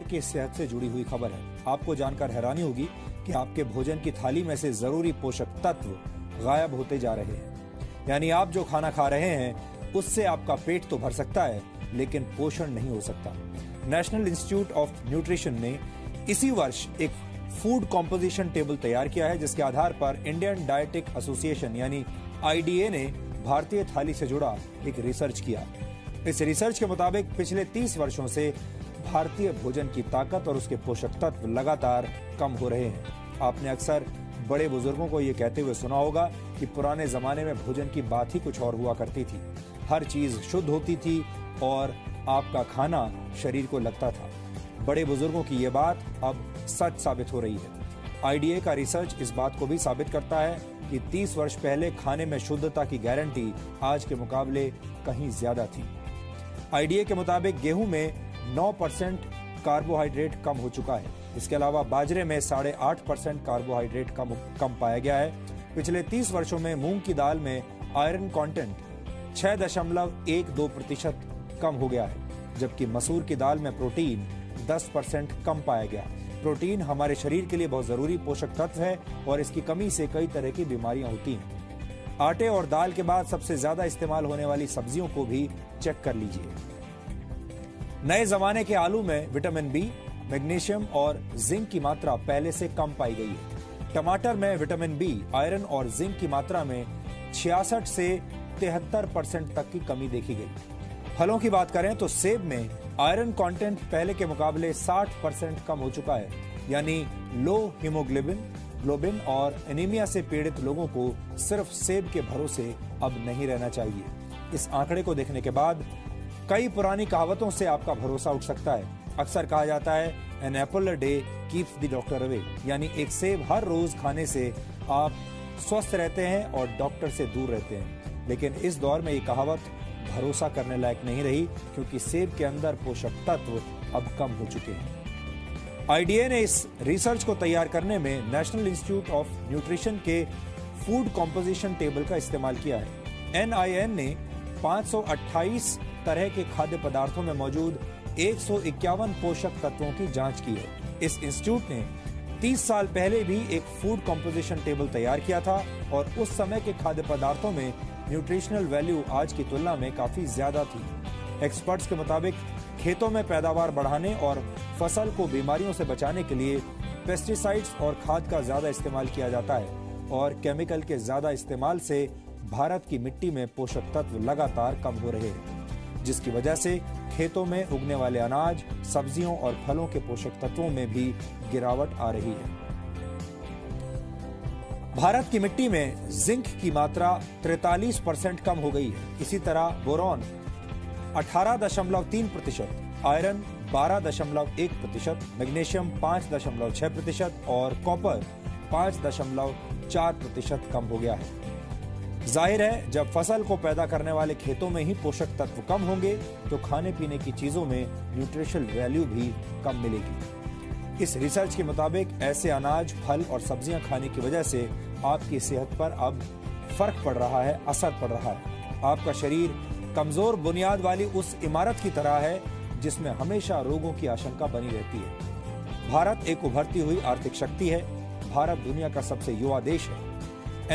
की सेहत से जुड़ी हुई खबर है। आपको जानकर हैरानी होगी कि आपके भोजन की थाली में से जरूरी पोषक तत्व गायब होते जा रहे हैं। यानी आप जो खाना खा रहे हैं उससे आपका पेट तो भर सकता है, लेकिन पोषण नहीं हो सकता। नेशनल इंस्टीट्यूट ऑफ न्यूट्रिशन ने इसी वर्ष एक फूड कॉम्पोजिशन टेबल तैयार किया है, जिसके आधार पर इंडियन डायटिक एसोसिएशन यानी IDA ने भारतीय थाली से जुड़ा एक रिसर्च किया। इस रिसर्च के मुताबिक पिछले 30 वर्षों से भारतीय भोजन की ताकत और उसके पोषक तत्व लगातार कम हो रहे हैं। आपने अक्सर बड़े बुजुर्गों को ये कहते हुए सुना होगा कि पुराने जमाने में भोजन की बात ही कुछ और हुआ करती थी। हर चीज शुद्ध होती थी और आपका खाना शरीर को लगता था। बड़े बुजुर्गों की ये बात अब सच साबित हो रही है। IDA का रिसर्च इस बात को भी साबित करता है कि 30 वर्ष पहले खाने में शुद्धता की गारंटी आज के मुकाबले कहीं ज्यादा थी। IDA के मुताबिक गेहूं में 9% कार्बोहाइड्रेट कम हो चुका है। इसके अलावा बाजरे में 8.5% कार्बोहाइड्रेट कम पाया गया है। पिछले 30 वर्षों में मूंग की दाल में आयरन कंटेंट 6.12% कम हो गया है, जबकि मसूर की दाल में प्रोटीन 10% कम पाया गया। प्रोटीन हमारे शरीर के लिए बहुत जरूरी पोषक तत्व है और इसकी कमी से कई तरह की बीमारियां होती हैं। आटे और दाल के बाद सबसे ज्यादा इस्तेमाल होने वाली सब्जियों को भी चेक कर लीजिए। नए जमाने के आलू में विटामिन B, मैग्नीशियम और जिंक की मात्रा पहले से कम पाई गई है। टमाटर में विटामिन B, आयरन और जिंक की मात्रा में 66 से 73% तक की कमी देखी गई। फलों की बात करें तो सेब में आयरन कंटेंट पहले के मुकाबले 60% कम हो चुका है। यानी लो हीमोग्लोबिन और एनीमिया से पीड़ित लोगों को सिर्फ सेब के भरोसे अब नहीं रहना चाहिए। इस आंकड़े को देखने के बाद कई पुरानी कहावतों से आपका भरोसा उठ सकता है। अक्सर कहा जाता है an apple a day keeps the doctor away, यानी एक सेब हर रोज खाने से आप स्वस्थ रहते हैं और डॉक्टर से दूर रहते हैं। लेकिन इस दौर में ये कहावत भरोसा करने लायक नहीं रही, क्योंकि सेब के अंदर पोषक तत्व अब कम हो चुके हैं। IDA ने इस रिसर्च को तैयार करने में नेशनल इंस्टीट्यूट ऑफ न्यूट्रिशन के फूड कॉम्पोजिशन टेबल का इस्तेमाल किया है। NIN ने 528 तरह के खाद्य पदार्थों में मौजूद 151 पोषक तत्वों की जांच की है। इस इंस्टीट्यूट ने 30 साल पहले भी एक फूड कॉम्पोजिशन टेबल तैयार किया था और उस समय के खाद्य पदार्थों में न्यूट्रिशनल वैल्यू आज की तुलना में काफी ज्यादा थी। एक्सपर्ट्स के मुताबिक खेतों में पैदावार बढ़ाने और फसल को बीमारियों से बचाने के लिए पेस्टिसाइड्स और खाद का ज्यादा इस्तेमाल किया जाता है और केमिकल के ज्यादा इस्तेमाल से भारत की मिट्टी में पोषक तत्व लगातार कम हो रहे हैं, जिसकी वजह से खेतों में उगने वाले अनाज, सब्जियों और फलों के पोषक तत्वों में भी गिरावट आ रही है। भारत की मिट्टी में जिंक की मात्रा 43% कम हो गई है। इसी तरह बोरॉन 18.3%, आयरन 12.1%, मैग्नीशियम 5.6% और कॉपर 5.4% कम हो गया है। जाहिर है, जब फसल को पैदा करने वाले खेतों में ही पोषक तत्व कम होंगे तो खाने पीने की चीजों में न्यूट्रिशनल वैल्यू भी कम मिलेगी। इस रिसर्च के मुताबिक ऐसे अनाज, फल और सब्जियां खाने की वजह से आपकी सेहत पर अब फर्क पड़ रहा है, असर पड़ रहा है। आपका शरीर कमजोर बुनियाद वाली उस इमारत की तरह है जिसमें हमेशा रोगों की आशंका बनी रहती है। भारत एक उभरती हुई आर्थिक शक्ति है। भारत दुनिया का सबसे युवा देश है।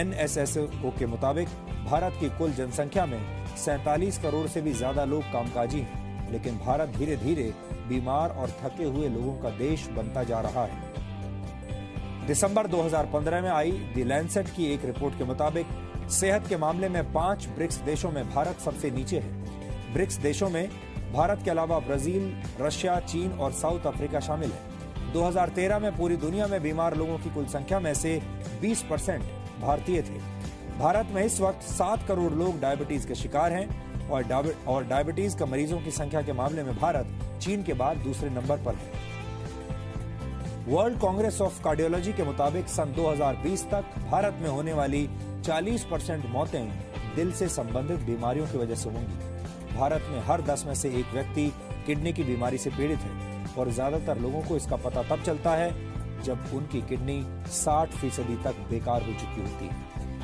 NSSO के मुताबिक भारत की कुल जनसंख्या में 47 करोड़ से भी ज्यादा लोग कामकाजी हैं, लेकिन भारत धीरे धीरे बीमार और थके हुए लोगों का देश बनता जा रहा है। दिसंबर 2015 में आई द लैंसेट की एक रिपोर्ट के मुताबिक सेहत के मामले में 5 ब्रिक्स देशों में भारत सबसे नीचे है। ब्रिक्स देशों में भारत के अलावा ब्राजील, रशिया, चीन और साउथ अफ्रीका शामिल है। 2013 में पूरी दुनिया में बीमार लोगों की कुल संख्या में से 20% भारतीय थे। भारत में इस वक्त 7 करोड़ लोग डायबिटीज के शिकार हैं और डायबिटीज का मरीजों की संख्या के मामले में भारत चीन के बाद दूसरे नंबर पर है। वर्ल्ड कांग्रेस ऑफ कार्डियोलॉजी के मुताबिक सन 2020 तक भारत में होने वाली 40% मौतें दिल से संबंधित बीमारियों की वजह से होंगी। भारत में हर 10 में से एक व्यक्ति किडनी की बीमारी से पीड़ित है और ज्यादातर लोगों को इसका पता तब चलता है जब उनकी किडनी 60% तक बेकार हो चुकी होती है।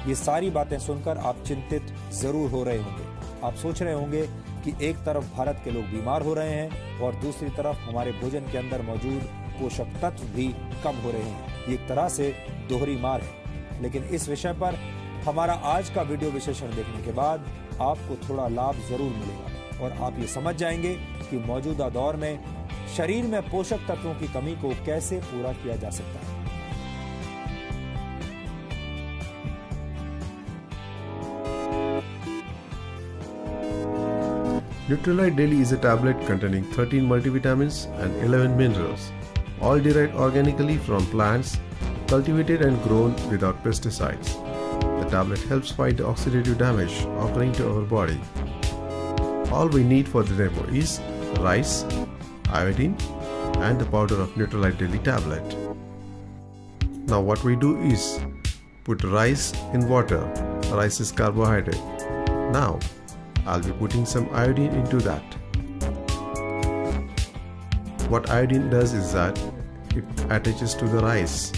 ये सारी बातें सुनकर आप चिंतित जरूर हो रहे होंगे। आप सोच रहे होंगे कि एक तरफ भारत के लोग बीमार हो रहे हैं और दूसरी तरफ हमारे भोजन के अंदर मौजूद पोषक तत्व भी कम हो रहे हैं। ये एक तरह से दोहरी मार है। लेकिन इस विषय पर हमारा आज का वीडियो विश्लेषण देखने के बाद आपको थोड़ा लाभ जरूर मिलेगा और आप ये समझ जाएंगे कि मौजूदा दौर में शरीर में पोषक तत्वों की कमी को कैसे पूरा किया जा सकता है। Nutralite Daily is a tablet containing 13 multivitamins and 11 minerals, all derived organically from plants, cultivated and grown without pesticides. The tablet helps fight the oxidative damage occurring to our body. All we need for the demo is rice, iodine, and the powder of Nutralite Daily tablet. Now what we do is put rice in water. Rice is carbohydrate. Now I'll be putting some iodine into that. What iodine does is that it attaches to the rice.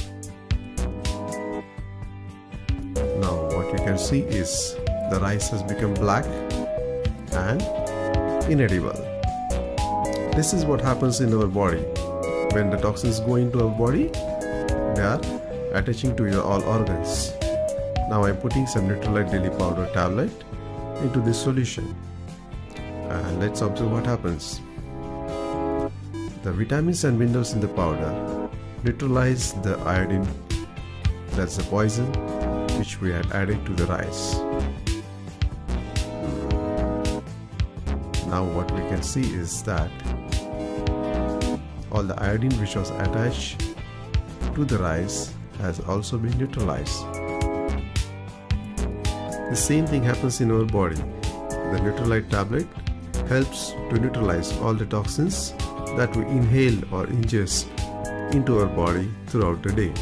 Now what you can see is the rice has become black and inedible. This is what happens in our body. When the toxins go into our body, they are attaching to your all organs. Now I'm putting some Nutralite Daily powder tablet into this solution and let's observe what happens. The vitamins and minerals in the powder neutralize the iodine, that's the poison which we had added to the rice. Now what we can see is that all the iodine which was attached to the rice has also been neutralized. The same thing happens in our body. The Nutralite tablet helps to neutralize all the toxins that we inhale or ingest into our body throughout the day.